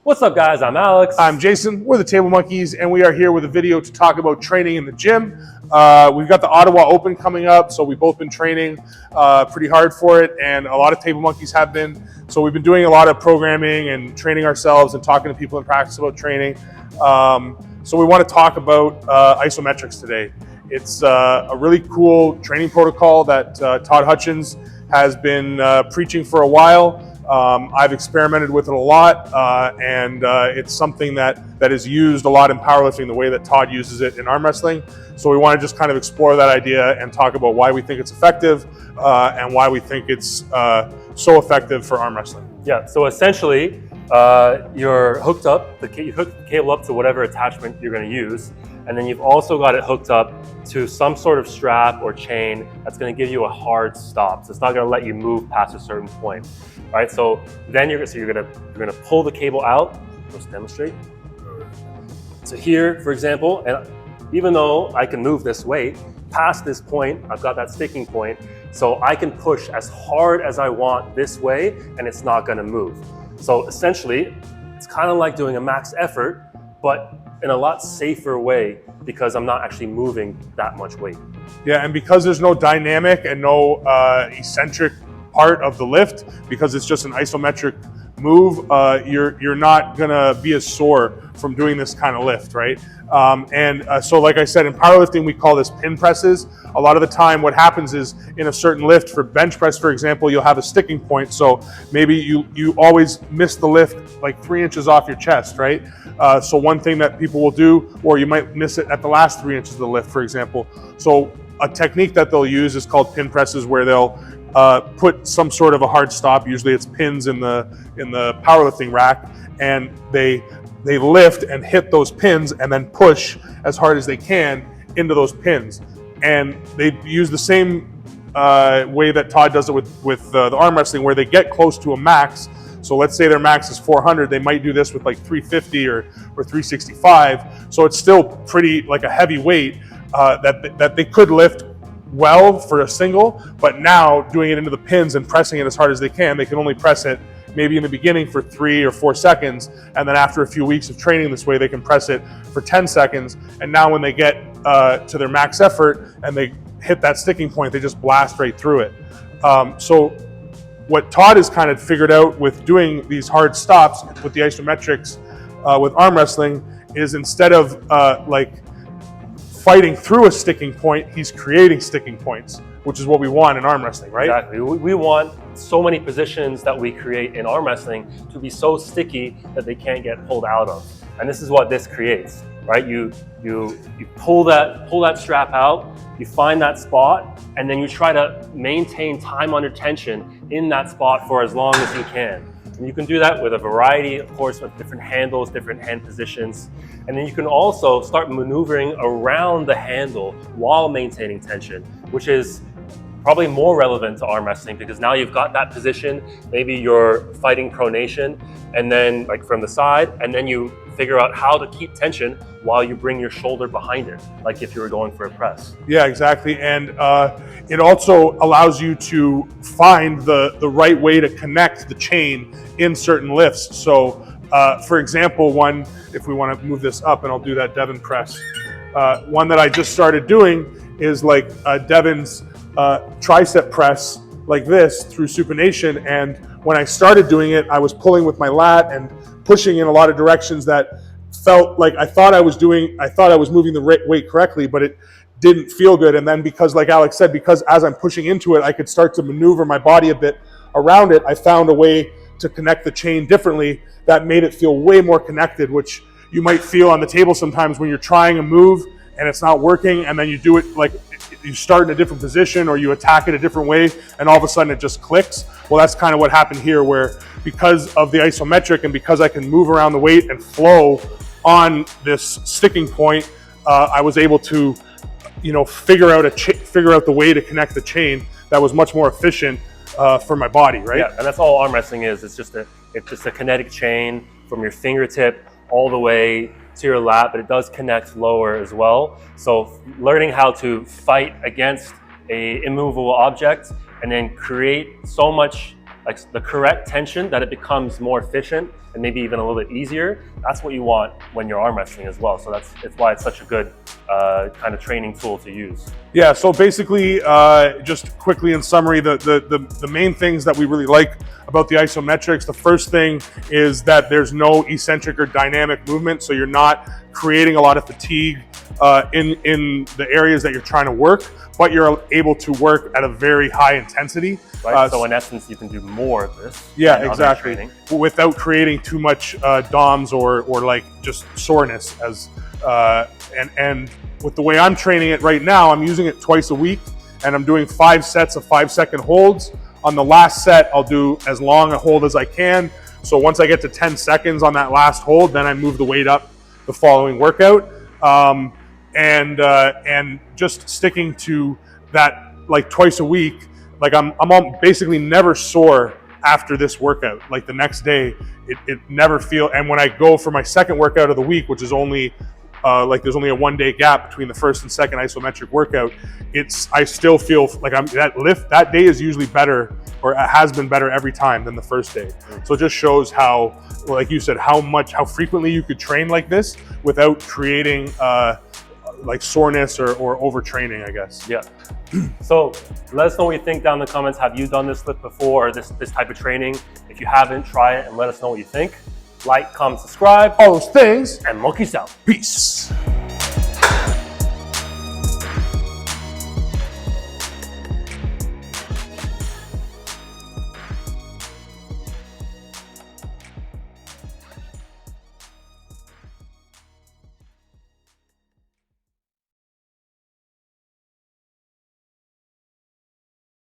What's up, guys? I'm Alex. I'm Jason. We're the Table Monkeys, and we are here with a video to talk about training in the gym. We've got the Ottawa Open coming up, so we've both been training pretty hard for it, and a lot of Table Monkeys have been. So we've been doing a lot of programming and training ourselves and talking to people in practice about training. So we want to talk about Isometrics today. It's a really cool training protocol that Todd Hutchins has been preaching for a while. I've experimented with it a lot, and it's something that is used a lot in powerlifting the way that Todd uses it in arm wrestling. So we want to just kind of explore that idea and talk about why we think it's effective and why we think it's so effective for arm wrestling. Yeah, so essentially, you're hooked up, you hook the cable up to whatever attachment you're going to use, and then you've also got it hooked up to some sort of strap or chain that's going to give you a hard stop. So it's not going to let you move past a certain point. All right, so then you're gonna pull the cable out. Let's demonstrate. So here, for example, and even though I can move this weight past this point, I've got that sticking point, so I can push as hard as I want this way, and it's not gonna move. So essentially, it's kind of like doing a max effort, but in a lot safer way because I'm not actually moving that much weight. Yeah, and because there's no dynamic and no eccentric part of the lift, because it's just an isometric move, you're not gonna be as sore from doing this kind of lift, right? So like I said, in powerlifting, we call this pin presses. A lot of the time what happens is in a certain lift, for bench press, for example, you'll have a sticking point. So maybe you always miss the lift like 3 inches off your chest, right? So one thing that people will do, or you might miss it at the last 3 inches of the lift, for example. So a technique that they'll use is called pin presses, where they'll put some sort of a hard stop. Usually it's pins in the powerlifting rack, and they lift and hit those pins and then push as hard as they can into those pins. And they use the same way that Todd does it with the arm wrestling, where they get close to a max. So let's say their max is 400, they might do this with like 350 or 365. So it's still pretty like a heavy weight that they could lift well for a single, but now doing it into the pins and pressing it as hard as they can only press it maybe in the beginning for 3 or 4 seconds, and then after a few weeks of training this way, they can press it for 10 seconds. And now when they get to their max effort and they hit that sticking point, they just blast right through it. So what Todd has kind of figured out with doing these hard stops with the isometrics with arm wrestling is, instead of like fighting through a sticking point, he's creating sticking points, which is what we want in arm wrestling, right? Exactly. We want so many positions that we create in arm wrestling to be so sticky that they can't get pulled out of. And this is what this creates, right? You pull that strap out, you find that spot, and then you try to maintain time under tension in that spot for as long as you can. And you can do that with a variety, of course, of different handles, different hand positions. And then you can also start maneuvering around the handle while maintaining tension, which is probably more relevant to arm wrestling, because now you've got that position, maybe you're fighting pronation, and then like from the side, and then you figure out how to keep tension while you bring your shoulder behind it, like if you were going for a press. Yeah, exactly. And it also allows you to find the right way to connect the chain in certain lifts. So for example, if we want to move this up, and I'll do that Devon press, one that I just started doing is like Devon's tricep press, like this, through supination. And when I started doing it, I was pulling with my lat and pushing in a lot of directions that felt like I thought I was moving the weight correctly, but it didn't feel good. And then, because like Alex said, because as I'm pushing into it, I could start to maneuver my body a bit around it, I found a way to connect the chain differently that made it feel way more connected, which you might feel on the table sometimes when you're trying a move and it's not working, and then you do it like you start in a different position or you attack it a different way, and all of a sudden it just clicks. Well, that's kind of what happened here, where because of the isometric and because I can move around the weight and flow on this sticking point, I was able to, figure out the way to connect the chain that was much more efficient for my body, right? Yeah, and that's all arm wrestling is. It's just a kinetic chain from your fingertip all the way to your lat, but it does connect lower as well. So learning how to fight against a immovable object and then create so much like the correct tension, that it becomes more efficient and maybe even a little bit easier. That's what you want when you're arm wrestling as well. So it's why it's such a good kind of training tool to use. Yeah, so basically, just quickly in summary, the main things that we really like about the isometrics, the first thing is that there's no eccentric or dynamic movement, so you're not creating a lot of fatigue in the areas that you're trying to work, but you're able to work at a very high intensity. Right, so in essence, you can do more of this. Yeah, exactly. Without creating too much DOMs or like just soreness. And with the way I'm training it right now, I'm using it twice a week, and I'm doing 5 sets of 5-second holds. On the last set, I'll do as long a hold as I can. So once I get to 10 seconds on that last hold, then I move the weight up the following workout. And just sticking to that like twice a week, like I'm basically never sore after this workout. Like the next day, it never feel. And when I go for my second workout of the week, which is only like there's only a 1-day gap between the first and second isometric workout, I still feel like that day is usually better, or has been better every time than the first day. So it just shows how, like you said, how frequently you could train like this without creating like soreness or overtraining, I guess. Yeah. So let us know what you think down in the comments. Have you done this lift before, or this type of training? If you haven't, try it and let us know what you think. Like, comment, subscribe. All those things. And monkeys out. Peace.